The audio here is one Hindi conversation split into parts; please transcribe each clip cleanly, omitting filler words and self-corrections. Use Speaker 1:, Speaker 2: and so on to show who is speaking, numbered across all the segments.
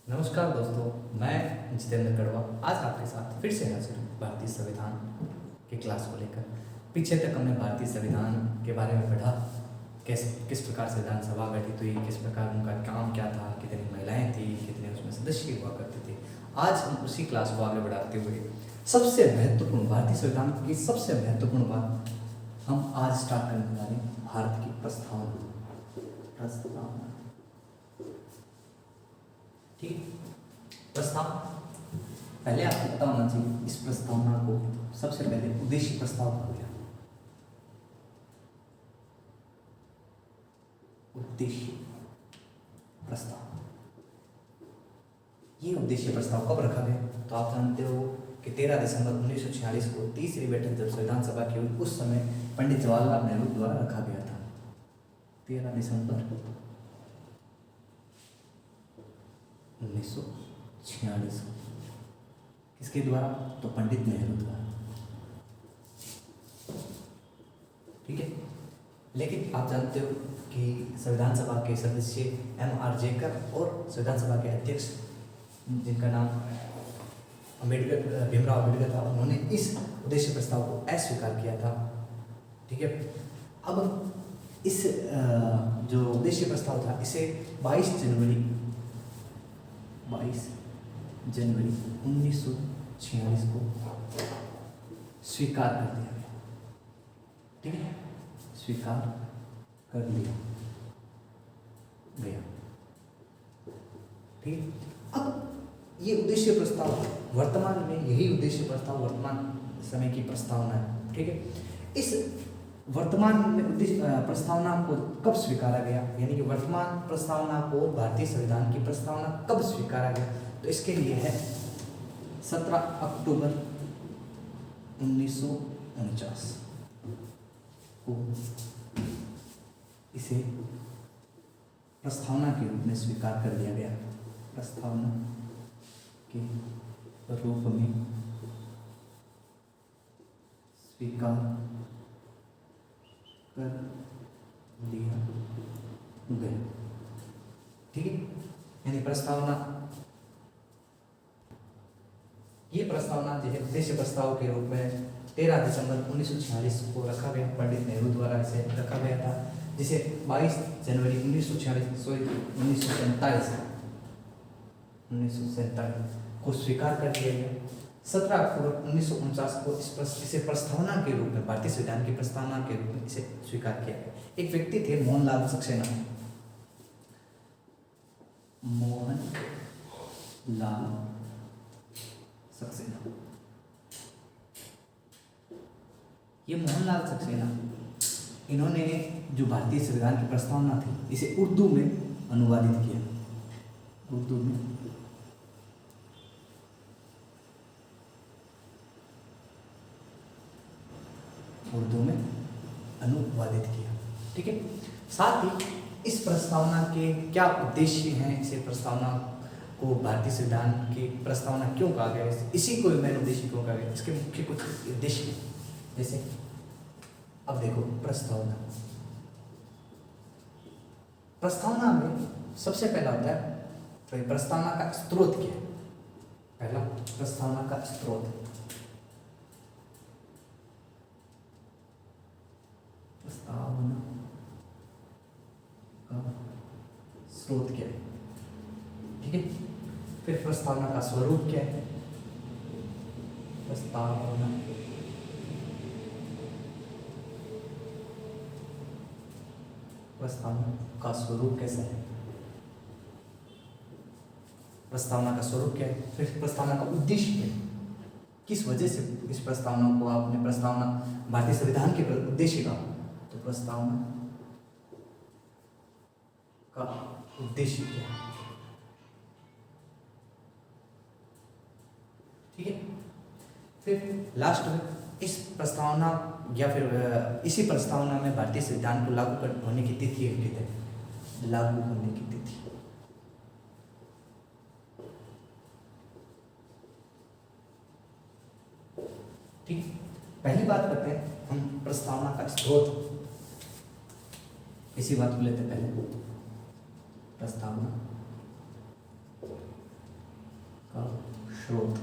Speaker 1: नमस्कार दोस्तों, मैं जितेंद्र कड़वा आज आपके साथ फिर से हाजिर हूँ भारतीय संविधान के क्लास को लेकर। पीछे तक हमने भारतीय संविधान के बारे में पढ़ा, किस प्रकार से विधानसभा गठित हुई, किस प्रकार उनका काम क्या था, कितनी महिलाएं थी, कितने उसमें सदस्य हुआ करते थे। आज हम उसी क्लास को आगे बढ़ाते हुए सबसे महत्वपूर्ण भारतीय संविधान की सबसे महत्वपूर्ण बात हम आज स्टार्ट करने वाले हैं, भारत की प्रस्तावना। ठीक है, प्रस्ताव पहले आपको पता होना चाहिए इस प्रस्तावना को सबसे पहले उद्देश्य प्रस्ताव कहा गया। उद्देश्य प्रस्ताव, ये उद्देश्य प्रस्ताव कब रखा गया? तो आप जानते हो कि 13 दिसंबर 1946 को तीसरी बैठक जब संविधान सभा की हुई, उस समय पंडित जवाहरलाल नेहरू द्वारा रखा गया था। 13 दिसंबर 1946 किसके द्वारा? तो पंडित नेहरू द्वारा। ठीक है, लेकिन आप जानते हो कि संविधान सभा के सदस्य M.R. जेकर और संविधान सभा के अध्यक्ष जिनका नाम भीमराव अम्बेडकर था, उन्होंने इस उद्देश्य प्रस्ताव को अस्वीकार किया था। ठीक है, अब इस जो उद्देश्य प्रस्ताव था इसे 22 जनवरी 1946 को स्वीकार कर दिया गया। ठीक है, स्वीकार कर लिया गया। ठीक है, अब ये उद्देश्य प्रस्ताव वर्तमान में, यही उद्देश्य प्रस्ताव वर्तमान समय की प्रस्तावना है। ठीक है, इस वर्तमान में उद्देश्य प्रस्तावना को कब स्वीकारा गया, यानी कि वर्तमान प्रस्तावना को भारतीय संविधान की प्रस्तावना कब स्वीकारा गया? तो इसके लिए है 17 अक्टूबर 1949 को इसे प्रस्तावना के रूप में स्वीकार कर लिया गया। प्रस्तावना के रूप में स्वीकार कर लिया गया। ठीक है, यानी प्रस्तावना, ये प्रस्तावना जो है उद्देश्य प्रस्ताव के रूप में 13 दिसंबर 1946 को रखा गया, पंडित नेहरू द्वारा इसे रखा गया था, जिसे 22 जनवरी 1947 को स्वीकार कर लिया गया। 17 अक्टूबर 1949 को इसे प्रस्तावना के रूप में, भारतीय संविधान की प्रस्तावना के रूप में इसे स्वीकार किया गया। एक व्यक्ति थे मोहनलाल सक्सेना। मोहनलाल सक्सेना, ये मोहनलाल सक्सेना, इन्होंने जो भारतीय संविधान की प्रस्तावना थी इसे उर्दू में अनुवादित किया। उर्दू में अनुवादित किया। ठीक है, साथ ही इस प्रस्तावना के क्या उद्देश्य हैं, इसे प्रस्तावना को भारतीय संविधान की प्रस्तावना क्यों कहा गया, इसी को मेन उद्देश्य क्यों कहा गया, इसके मुख्य कुछ उद्देश्य हैं। जैसे अब देखो, प्रस्तावना में सबसे पहला होता है तो प्रस्तावना का स्रोत क्या है? पहला, प्रस्तावना का स्रोत, प्रस्तावना का स्रोत क्या है? ठीक है, फिर प्रस्तावना का स्वरूप क्या है? प्रस्तावना का स्वरूप कैसा है? प्रस्तावना का स्वरूप क्या है? फिर प्रस्तावना का उद्देश्य क्या है? किस वजह से इस प्रस्तावना को आपने प्रस्तावना भारतीय संविधान के उद्देश्य का, तो प्रस्तावना का उद्देश्य क्या है? ठीक है, फिर लास्ट में इस प्रस्तावना या फिर इसी प्रस्तावना में भारतीय संविधान को लागू होने की तिथि अंकित है। लागू होने की तिथि, ठीक। पहली बात करते हैं हम प्रस्तावना का स्रोत, इसी बात को लेते हैं पहले। प्रस्तावना का स्रोत।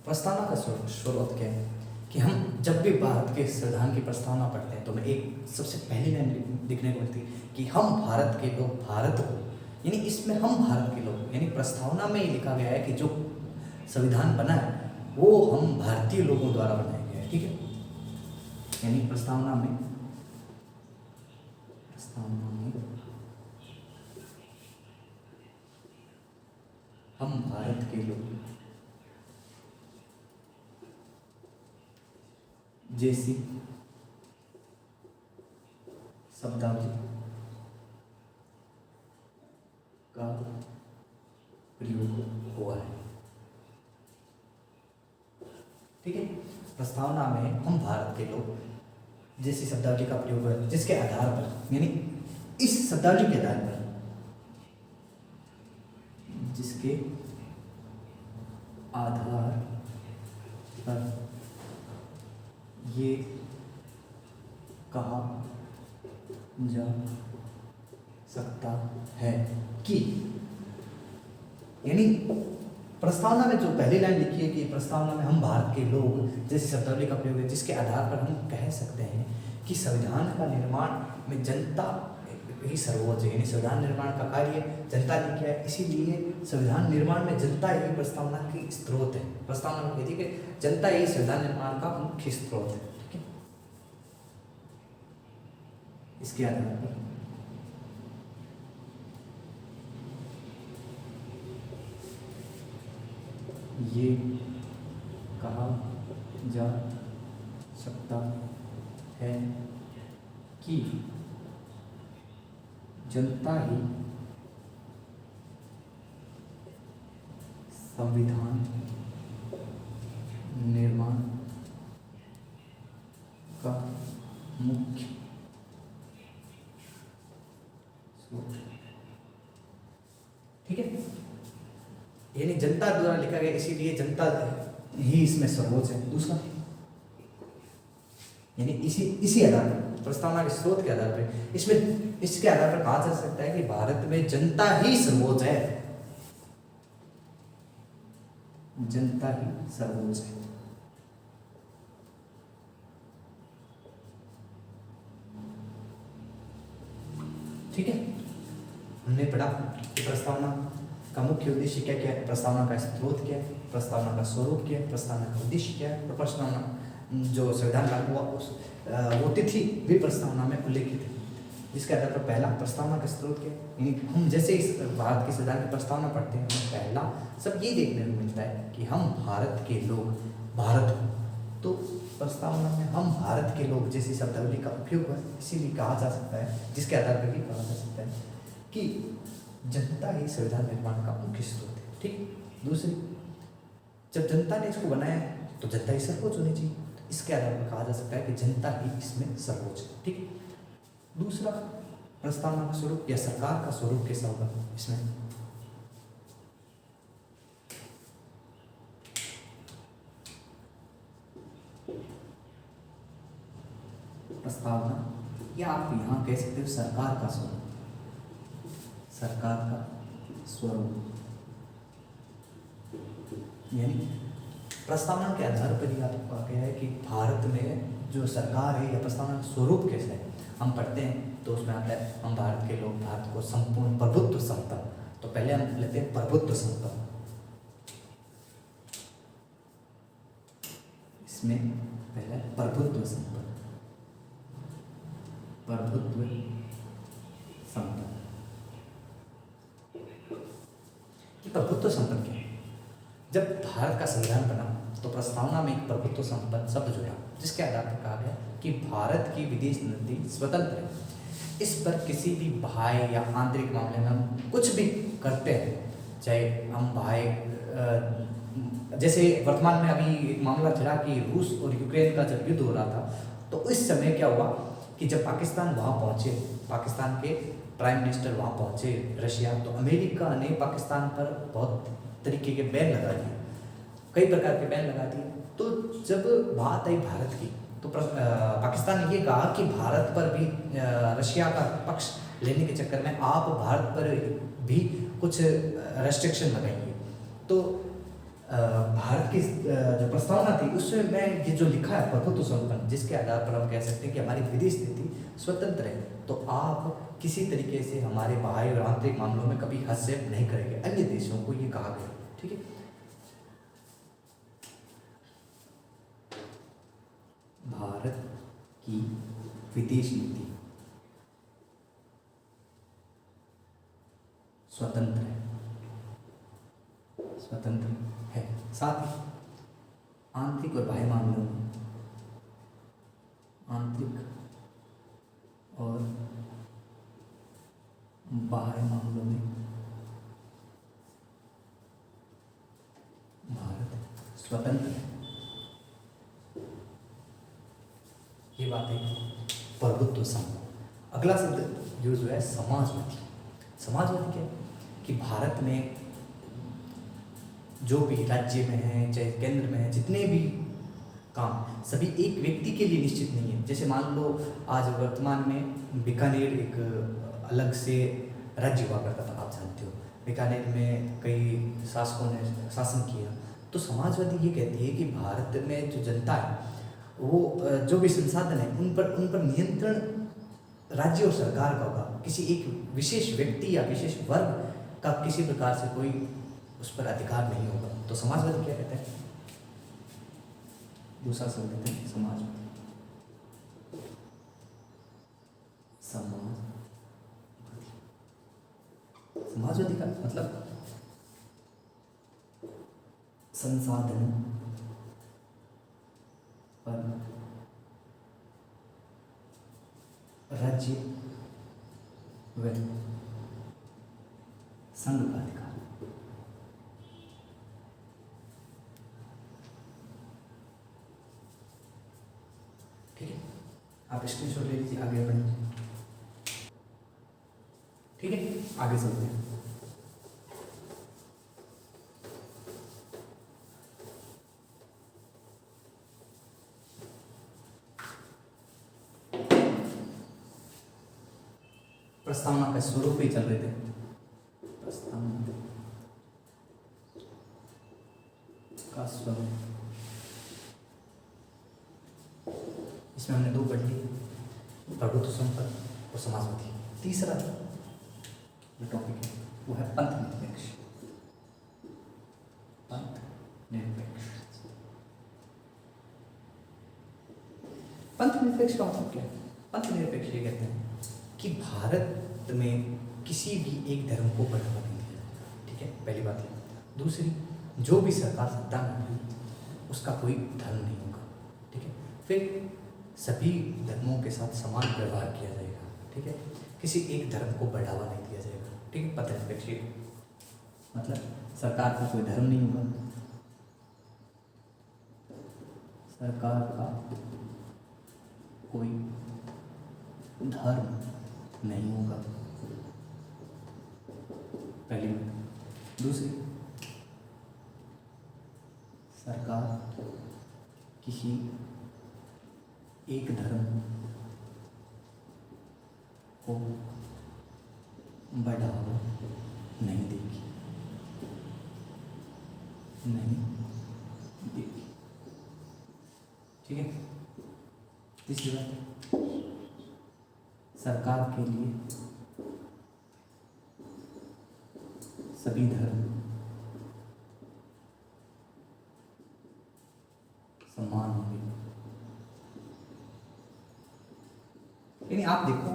Speaker 1: प्रस्तावना का स्रोत क्या है कि हम जब भी भारत के संविधान की प्रस्तावना पढ़ते हैं तो हमें एक सबसे पहली लाइन दिखने को मिलती है कि हम भारत के लोग भारत को, यानी इसमें हम भारत के लोग, यानी प्रस्तावना में ही लिखा गया है कि जो संविधान बना है वो हम भारतीय लोगों द्वारा बनाया गया है। ठीक है, यानी प्रस्तावना में हम भारत के लोग जैसी शब्दावली का प्रयोग हुआ है। ठीक है, प्रस्तावना में हम भारत के लोग जैसी शब्दावली का प्रयोग हुआ है, जिसके आधार पर, यानी इस शब्दावली के आधार पर, जिसके आधार पर ये कहा जा सकता है कि, यानी प्रस्तावना में जो पहली लाइन लिखी है कि प्रस्तावना में हम भारत के लोग जैसी शब्दावली का प्रयोग है, जिसके आधार पर हम कह सकते हैं कि संविधान का निर्माण में जनता ही सर्वोच्च है, यानी संविधान निर्माण का कार्य जनता ने किया है, इसीलिए संविधान निर्माण में जनता ही प्रस्तावना की स्रोत है। प्रस्तावना में कहती है कि जनता ही संविधान निर्माण का मुख्य स्रोत है। ठीक है, इसके आधार पर ये कहा जा सकता है कि जनता ही संविधान निर्माण का मुख्य स्रोत। ठीक है, यानी जनता द्वारा लिखा गया, इसीलिए जनता ही इसमें सर्वोच्च है। दूसरा, यानी इसी आधार पर, प्रस्तावना के स्रोत के आधार पर, इसमें इसके आधार पर कहा जा सकता है कि भारत में जनता ही सर्वोच्च है, जनता ही सर्वोच्च है। ठीक है, हमने पढ़ा कि प्रस्तावना का मुख्य उद्देश्य क्या क्या है, प्रस्तावना का स्रोत क्या है, प्रस्तावना का स्वरूप क्या है, प्रस्तावना का उद्देश्य क्या है, और प्रस्तावना जो संविधान लागू हुआ उस वो तिथि भी प्रस्तावना में उल्लेखित है। जिसके आधार पर पहला, प्रस्तावना का स्रोत क्या है, यानी हम जैसे इस भारत की संविधान की प्रस्तावना पढ़ते हैं, हमें पहला सब ये देखने को मिलता है कि हम भारत के लोग भारत हो, तो प्रस्तावना में हम भारत के लोग जैसी शब्दावली का उपयोग है, इसीलिए कहा जा सकता है, जिसके आधार पर भी कहा जा सकता है कि जनता ही संविधान निर्माण का मुख्य स्रोत है। ठीक, दूसरी, जब जनता ने इसको बनाया तो जनता ही सर्वोच्च होनी चाहिए, इसके आधार पर कहा जा सकता है कि जनता ही इसमें सर्वोच्च है। ठीक, दूसरा, प्रस्तावना का स्वरूप या सरकार का स्वरूप कैसा होगा इसमें, प्रस्तावना या आप यहाँ कह सकते हो सरकार का स्वरूप, सरकार का स्वरूप, यानी प्रस्तावना के आधार पर ही आपको कहा गया है कि भारत में जो सरकार है या प्रस्तावना का स्वरूप कैसा है। हम पढ़ते हैं तो उसमें आता है हम भारत के लोग भारत को संपूर्ण प्रभुत्व संपन्न, तो पहले हम लेते हैं प्रभुत्व संपन्न, इसमें पहले प्रभुत्व संपन्न, प्रभुत्व संपन्न। प्रभुत्व संपन्न क्या है? जब भारत का संविधान बना तो प्रस्तावना में एक प्रभुत्व संपन्न शब्द जुड़ा, जिसके आधार पर कहा गया कि भारत की विदेश नीति स्वतंत्र है, इस पर किसी भी भाई या आंतरिक मामले में हम कुछ भी करते हैं, चाहे हम भाई जैसे वर्तमान में अभी एक मामला चला कि रूस और यूक्रेन का जब युद्ध हो रहा था, तो इस समय क्या हुआ कि जब पाकिस्तान वहाँ पहुँचे, पाकिस्तान के प्राइम मिनिस्टर वहाँ पहुँचे रशिया, तो अमेरिका ने पाकिस्तान पर बहुत तरीके के बैन लगा दिए, कई प्रकार के बैन लगा दिए। तो जब बात आई भारत की, तो पाकिस्तान ने ये कहा कि भारत पर भी रशिया का पक्ष लेने के चक्कर में आप भारत पर भी कुछ रेस्ट्रिक्शन लगाइए। तो भारत की जो प्रस्तावना थी उसमें मैं ये जो लिखा है प्रभुत्व संपन्न, जिसके आधार पर हम कह सकते हैं कि हमारी विदेश नीति स्वतंत्र है, तो आप किसी तरीके से हमारे बाह्य और आंतरिक मामलों में कभी हस्तक्षेप नहीं करेंगे, अन्य देशों को ये कहा गया। ठीक है, भारत की विदेश नीति स्वतंत्र है, स्वतंत्र है। साथ ही आंतरिक और बाह्य मामलों में, आंतरिक और बाह्य मामलों में भारत स्वतंत्र है। ये बात है प्रभुत्व संघ। अगला शब्द यूज हुआ है समाजवादी। समाजवादी क्या है कि भारत में जो भी राज्य में है चाहे केंद्र में है, जितने भी काम सभी एक व्यक्ति के लिए निश्चित नहीं है। जैसे मान लो आज वर्तमान में बीकानेर एक अलग से राज्य हुआ करता था, आप जानते हो, बीकानेर में कई शासकों ने शासन किया। तो समाजवादी ये कहती है कि भारत में जो जनता है वो जो भी संसाधन है उन पर नियंत्रण राज्य और सरकार का होगा। किसी एक विशेष व्यक्ति या विशेष वर्ग का किसी प्रकार से कोई उस पर अधिकार नहीं होगा। तो समाजवादी क्या कहते हैं? दूसरा शब्द कहते हैं समाजवादी। समाजवादी का मतलब संसाधन पर राज्य व संघ का अधिकार। ठीक है, आप स्क्रीनशॉट ले लीजिए, आगे बढ़िए। ठीक है, आगे चलते हैं। प्रस्तावना का स्वरूप ही चल रहे थे। प्रस्तावना का स्वरूप, इसमें हमने दो पढ़ लिए, प्रभुत्व संपन्न और समाजवादी। तीसरा जो टॉपिक है वो है पंथ निरपेक्ष। पंथ निरपेक्ष, पंथ निरपेक्ष का मतलब क्या है? पंथ निरपेक्ष ये कहते हैं कि भारत में किसी भी एक धर्म को बढ़ावा नहीं दिया जाएगा। ठीक है, पहली बात है। दूसरी, जो भी सरकार सत्ता में होगी उसका कोई धर्म नहीं होगा। ठीक है, फिर सभी धर्मों के साथ समान व्यवहार किया जाएगा। ठीक है, किसी एक धर्म को बढ़ावा नहीं दिया जाएगा। ठीक है, पंथ निरपेक्ष मतलब सरकार का कोई धर्म नहीं होगा, सरकार का कोई धर्म नहीं होगा, पहली बात। दूसरी, सरकार किसी एक धर्म को बढ़ावा नहीं देगी, नहीं देगी। ठीक है, तीसरी बात, सरकार के लिए सभी धर्म समान होंगे। यानी आप देखो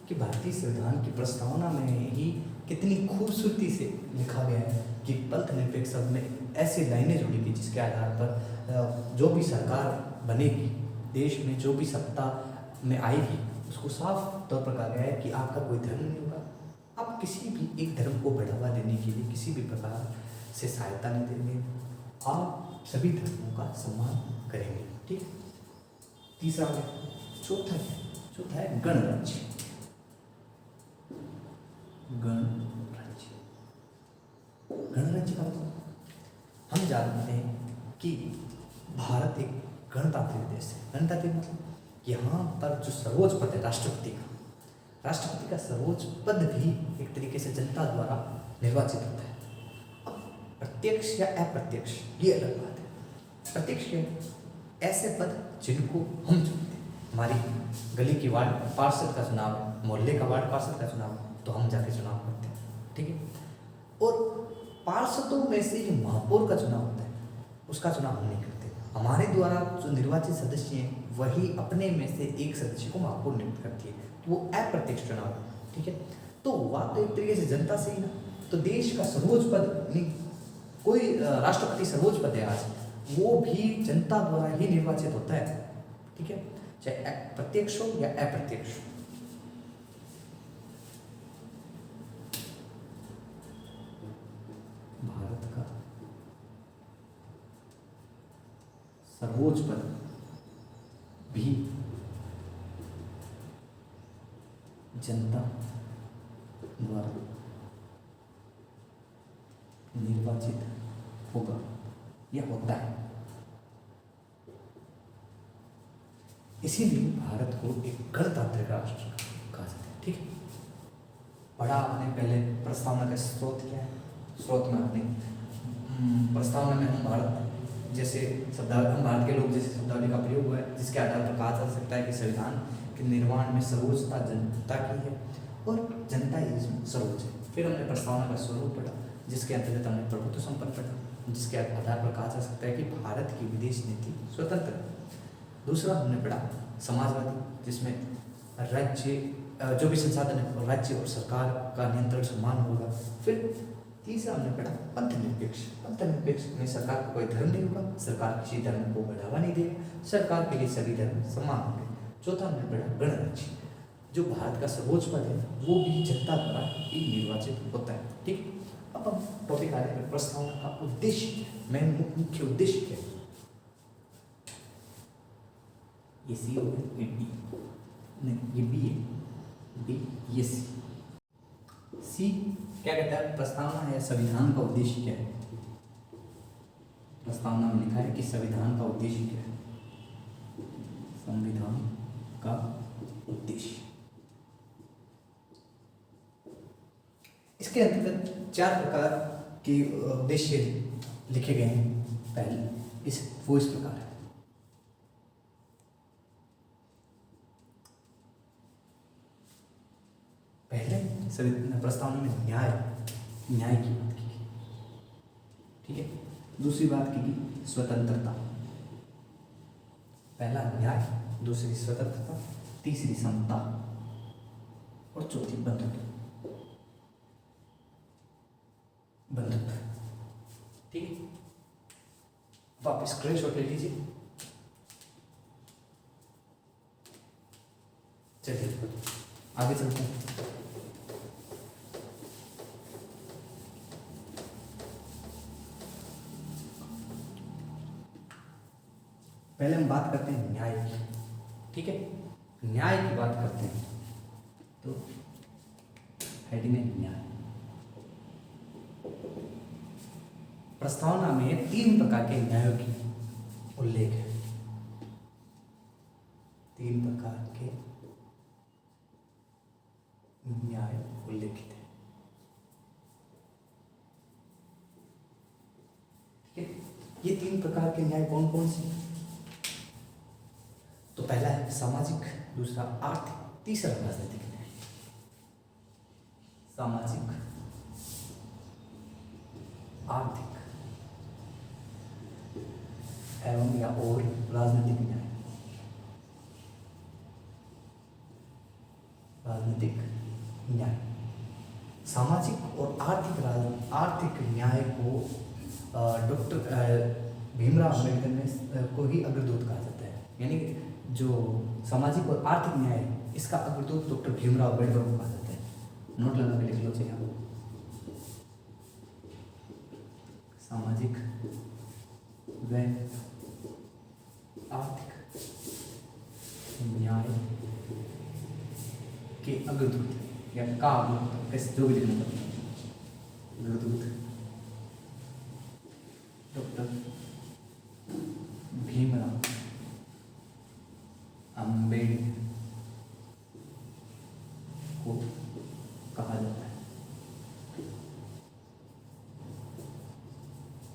Speaker 1: कि भारतीय संविधान की प्रस्तावना में ही कितनी खूबसूरती से लिखा गया है कि पंथ निरपेक्ष शब्द में ऐसी लाइनें जोड़ी गई जिसके आधार पर जो भी सरकार बनेगी, देश में जो भी सत्ता में आएगी, उसको साफ तौर पर कहा गया है कि आपका कोई धर्म नहीं होगा, आप किसी भी एक धर्म को बढ़ावा देने के लिए किसी भी प्रकार से सहायता नहीं देंगे, आप सभी धर्मों का सम्मान करेंगे। ठीक, तीसरा है। चौथा है, चौथा है गणराज्य। गणराज्य, गणराज्य का मतलब हम जानते हैं कि भारत एक गणतांत्रिक देश है। गणतांत्रिक मतलब यहाँ पर जो सर्वोच्च पद है राष्ट्रपति का, राष्ट्रपति का सर्वोच्च पद भी एक तरीके से जनता द्वारा निर्वाचित होता है। अब प्रत्यक्ष या अप्रत्यक्ष ये अलग बात है। प्रत्यक्ष क्या है? ऐसे पद जिनको हम चुनते हैं। हमारी गली की वार्ड पार्षद का चुनाव है, मोहल्ले का वार्ड पार्षद का चुनाव है, तो हम जाके चुनाव करते हैं, ठीक है। और पार्षदों में से जो महापौर का चुनाव होता है उसका चुनाव हम नहीं करते। हमारे द्वारा जो निर्वाचित सदस्य हैं वही अपने में से एक सदस्य को महापौर नियुक्त करती है, तो वो अप्रत्यक्ष चुनाव है, ठीक है। तो हुआ तो एक तरीके से जनता से ही ना। तो देश का सर्वोच्च पद कोई राष्ट्रपति सर्वोच्च पद है आज, वो भी जनता द्वारा ही निर्वाचित होता है, ठीक है, चाहे प्रत्यक्ष हो या अप्रत्यक्ष। भारत का सर्वोच्च पद भी जनता द्वारा निर्वाचित होगा या होता है। इसीलिए भारत को एक गणतांत्रिक राष्ट्र कहा जाता है, ठीक है। पढ़ा आपने पहले प्रस्तावना का स्रोत क्या है। स्रोत में आपने प्रस्तावना में हम भारत जैसे शब्दावली, हम भारत के लोग जैसे शब्दावली का प्रयोग हुआ है, जिसके आधार पर कहा जा सकता है कि संविधान के निर्माण में सर्वोच्चता जनता की है और जनता ही इसमें सर्वोच्च है। फिर हमने प्रस्तावना का स्वरूप पढ़ा, जिसके अंतर्गत हमने प्रभुत्व संपन्न पढ़ा, जिसके आधार पर कहा जा सकता है कि भारत की विदेश नीति स्वतंत्र है। दूसरा हमने पढ़ा समाजवादी, जिसमें राज्य जो भी संसाधन है राज्य और सरकार का नियंत्रण समान होगा। फिर तीसरा हमने पढ़ा पंथ निरपेक्ष। पंथ निरपेक्ष में सरकार का कोई धर्म नहीं होगा, सरकार किसी धर्म को बढ़ावा नहीं देगा, सरकार के लिए सभी धर्म समान होंगे। चौथा हमने पढ़ा गणराज्य, जो भारत का सर्वोच्च पद है वो भी जनता द्वारा ही निर्वाचित होता है, ठीक। अब हम टॉपिक आ रहे हैं प्रस्तावना का उद्देश्य, मेन मुख्य उद्देश्य क्या है। ये सी हो गया, ये बी नहीं, ये बी है, बी ये सी। सी क्या कहता है? प्रस्तावना है संविधान का उद्देश्य क्या है। प्रस्तावना में लिखा है कि संविधान का उद्देश्य क्या है। संविधान का उद्देश्य, इसके अंतर्गत 4 प्रकार के उद्देश्य लिखे गए हैं। पहले इस प्रकार है। पहले प्रस्तावना में न्याय की बात की, ठीक है। दूसरी बात की स्वतंत्रता, पहला न्याय, दूसरी स्वतंत्रता, तीसरी समता और चौथी बंधुत्व, ठीक है। अब आप स्क्रीनशॉट ले लीजिए। चलिए आगे चलते हैं। पहले हम बात करते हैं न्याय की, ठीक है। न्याय की बात करते हैं तो हेडिंग है न्याय। प्रस्तावना में 3 प्रकार के न्यायों की उल्लेख है। 3 प्रकार के न्याय उल्लेखित है, ठीक है। ये 3 प्रकार के न्याय कौन कौन से? तो पहला है सामाजिक, दूसरा आर्थिक, तीसरा राजनीतिक न्याय। सामाजिक, आर्थिक एवं या और राजनीतिक न्याय। राजनीतिक न्याय, सामाजिक और आर्थिक न्याय को डॉक्टर भीमराव अम्बेडकर ने को ही अग्रदूत कहा जाता है। यानी जो सामाजिक और आर्थिक न्याय है इसका अग्रदूत डॉक्टर भीमराव अम्बेडकर को कहा जाता है। नोट लगा के लिख लो चाहिए आपको। सामाजिक व आर्थिक न्याय के अग्रदूत या का अग्रदूत, कैसे जो भी लिखना पड़ता, अग्रदूत डॉक्टर भीमराव अम्बेडकर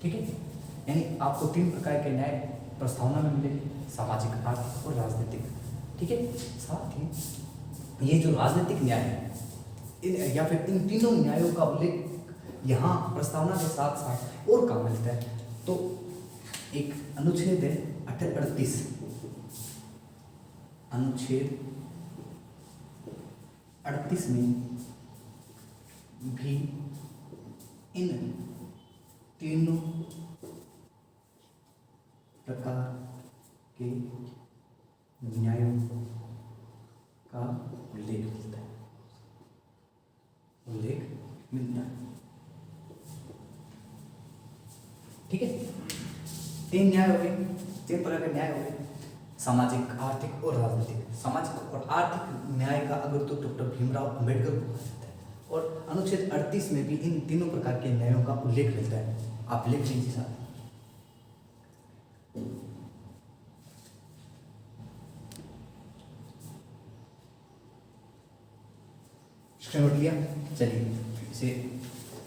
Speaker 1: ठीक है। यानी आपको 3 प्रकार के न्याय प्रस्तावना में मिलेंगे, सामाजिक, आर्थिक और राजनीतिक। ठीक है। साथ ही ये जो राजनीतिक न्याय है या फिर इन तीनों न्यायों का उल्लेख यहाँ प्रस्तावना के साथ साथ और कहाँ मिलता है, तो एक अनुच्छेद है 38, अनुच्छेद 38 में भी इन तीनों प्रकार के न्यायों का उल्लेख मिलता है, उल्लेख मिलता है। ठीक है। 3 न्याय हो गए, 3 प्रकार के न्याय हो गए, सामाजिक, आर्थिक और राजनीतिक। सामाजिक और आर्थिक न्याय का अगर तो डॉक्टर भीमराव अंबेडकर को कहा जाता है, और अनुच्छेद 38 में भी इन तीनों प्रकार के न्यायों का उल्लेख मिलता है। आप लिख लीजिए साथ। स्क्रीन लिया। चलिए इसे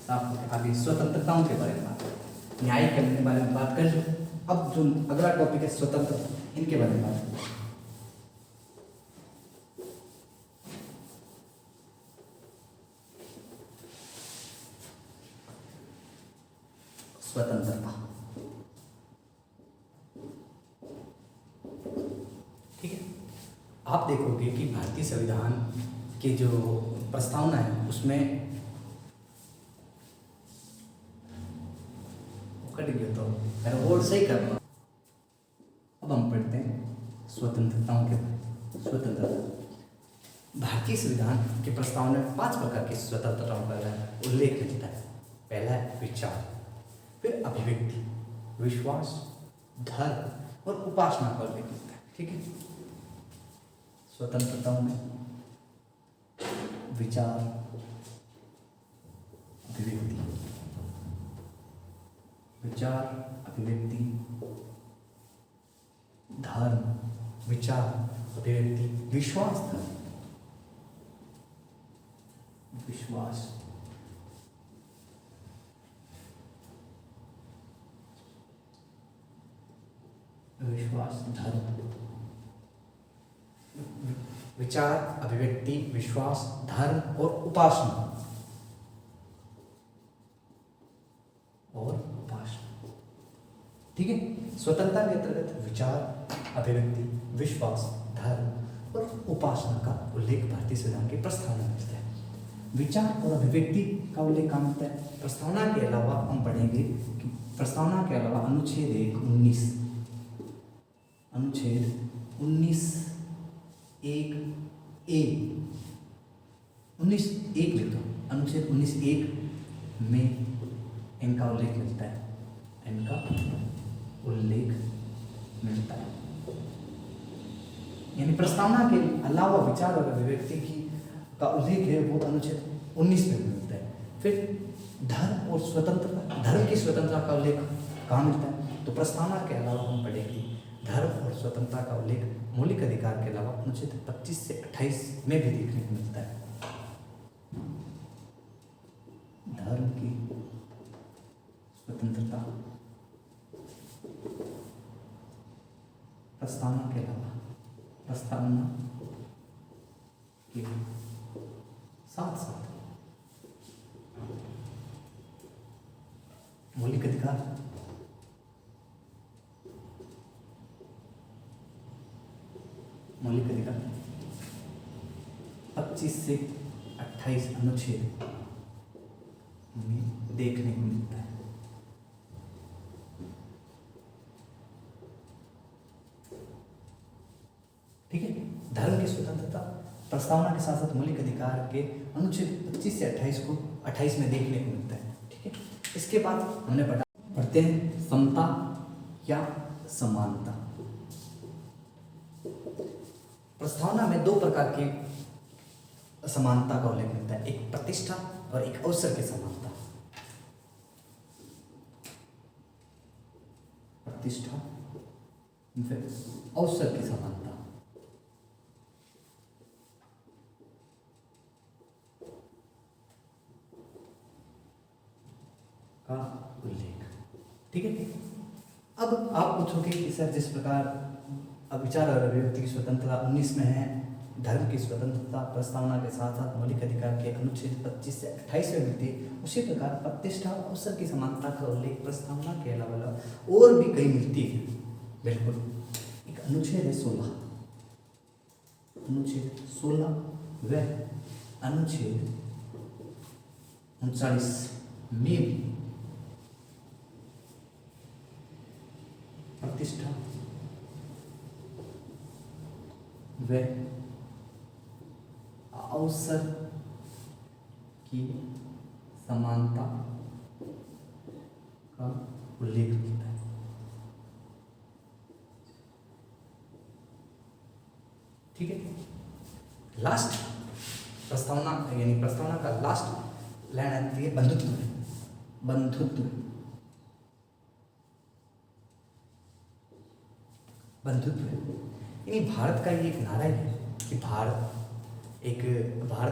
Speaker 1: साफ आगे स्वतंत्रताओं के बारे में बात करें, न्याय के बारे में बात कर लो। अब जो अगला टॉपिक है स्वतंत्रता, इनके बारे में बात करें। स्वतंत्रता, ठीक है। आप देखोगे कि भारतीय संविधान की जो प्रस्तावना है उसमें कट गया, तो मैंने वर्ड सही करना। अब हम पढ़ते हैं स्वतंत्रताओं के बारे में। स्वतंत्रता, भारतीय संविधान की प्रस्तावना में 5 प्रकार की स्वतंत्रताओं का उल्लेख मिलता है। पहला है विचार, फिर अभिव्यक्ति, विश्वास, धर्म और उपासना का उल्लेख मिलता है। ठीक है। स्वतंत्रताओं में विचार, अभिव्यक्ति, विचार, अभिव्यक्ति, धर्म, विचार, अभिव्यक्ति, विश्वास, धर्म, विश्वास, विश्वास, धर्म, विचार, अभिव्यक्ति, विश्वास, धर्म और उपासना, ठीक है। स्वतंत्रता के अंतर्गत विचार, अभिव्यक्ति, विश्वास, धर्म और उपासना का उल्लेख भारतीय संविधान की प्रस्तावना में मिलता है। विचार और अभिव्यक्ति का उल्लेख कहाँ मिलता है? प्रस्तावना के अलावा हम पढ़ेंगे कि प्रस्तावना के अलावा अनुच्छेद 19, अनुच्छेद 19(1)(a) लिख दो। अनुच्छेद 19(1) में इनका उल्लेख मिलता है, इनका उल्लेख मिलता है। यानी प्रस्तावना के अलावा विचार और अभिव्यक्ति की का उल्लेख है वो अनुच्छेद 19 में मिलता है। फिर धर्म और स्वतंत्रता, धर्म की स्वतंत्रता का उल्लेख कहाँ मिलता है? तो प्रस्तावना के अलावा हम पढ़ेंगे धर्म और स्वतंत्रता का उल्लेख मौलिक अधिकार के अलावा अनुच्छेद 25 से 28 में भी देखने को मिलता है। धर्म की स्वतंत्रता प्रस्तावना के अलावा, प्रस्तावना के साथ साथ मौलिक अधिकार, मौलिक अधिकार 25 से 28 अनुच्छेद में देखने को मिलता है। ठीक है। धर्म की स्वतंत्रता प्रस्तावना के साथ साथ मौलिक अधिकार के अनुच्छेद 25 से 28 में देखने को मिलता है। ठीक है। इसके बाद हमने पढ़ते हैं समता या समानता। प्रस्तावना में 2 प्रकार की समानता का उल्लेख मिलता है, एक प्रतिष्ठा और एक अवसर की समानता। प्रतिष्ठा फिर अवसर की समानता का उल्लेख। ठीक है। अब आप पूछोगे कि सर जिस प्रकार विचार और अभिव्यक्ति की स्वतंत्रता 19 में है, धर्म की स्वतंत्रता प्रस्तावना के साथ साथ मौलिक अधिकार के अनुच्छेद 25 से 28 में मिलती है, उसी प्रकार प्रतिष्ठा और अवसर की समानता का उल्लेख प्रस्तावना के अलावा और भी कई मिलती है। बिल्कुल, एक अनुच्छेद है 16, अनुच्छेद 16 व अनुच्छेद 39 में भी प्रतिष्ठा व अवसर की समानता का उल्लेख होता है। ठीक है। लास्ट प्रस्तावना यानी प्रस्तावना का लास्ट लाइन आती है बंधुत्व। बंधुत्व यानी भारत का ये एक नारा है कि भारत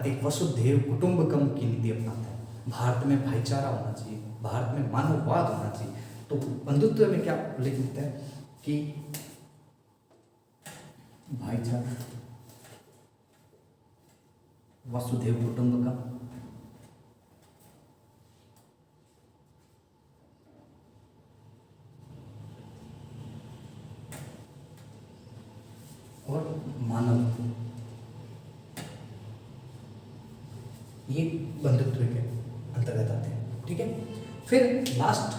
Speaker 1: एक वसुधैव कुटुंबकम की नीति अपनाता है। भारत में भाईचारा होना चाहिए, भारत में मानववाद होना चाहिए। तो बंधुत्व में क्या उल्लेख मिलता है कि भाईचारा, वसुधैव कुटुंबकम, और मानव, ये बंधुत्व के अंतर्गत आते हैं। ठीक है। फिर लास्ट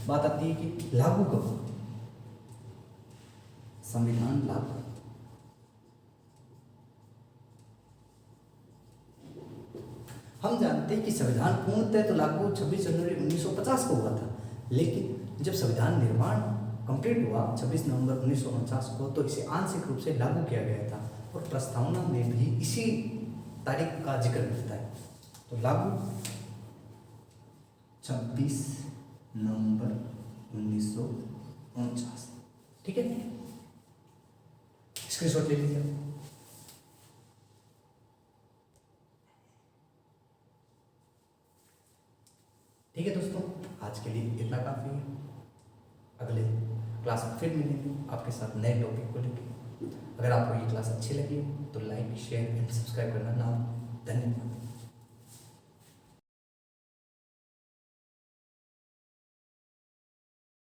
Speaker 1: बात आती है कि लागू कब, संविधान लागू। हम जानते हैं कि संविधान पूर्णतः तो लागू 26 जनवरी 1950 को हुआ था, लेकिन जब संविधान निर्माण कंप्लीट हुआ 26 नवंबर 1949 को, तो इसे आंशिक रूप से लागू किया गया था और प्रस्तावना में भी इसी तारीख का जिक्र मिलता है। तो लागू 26 नवंबर 1949। ठीक है, स्क्रीनशॉट ले लीजिए। ठीक है दोस्तों, आज के लिए इतना काफ़ी है। अगले क्लास में फिर मिलेंगे आपके साथ नए टॉपिक को लेकर। अगर आपको ये क्लास अच्छी लगी तो लाइक, शेयर एंड सब्सक्राइब करना ना। धन्यवाद।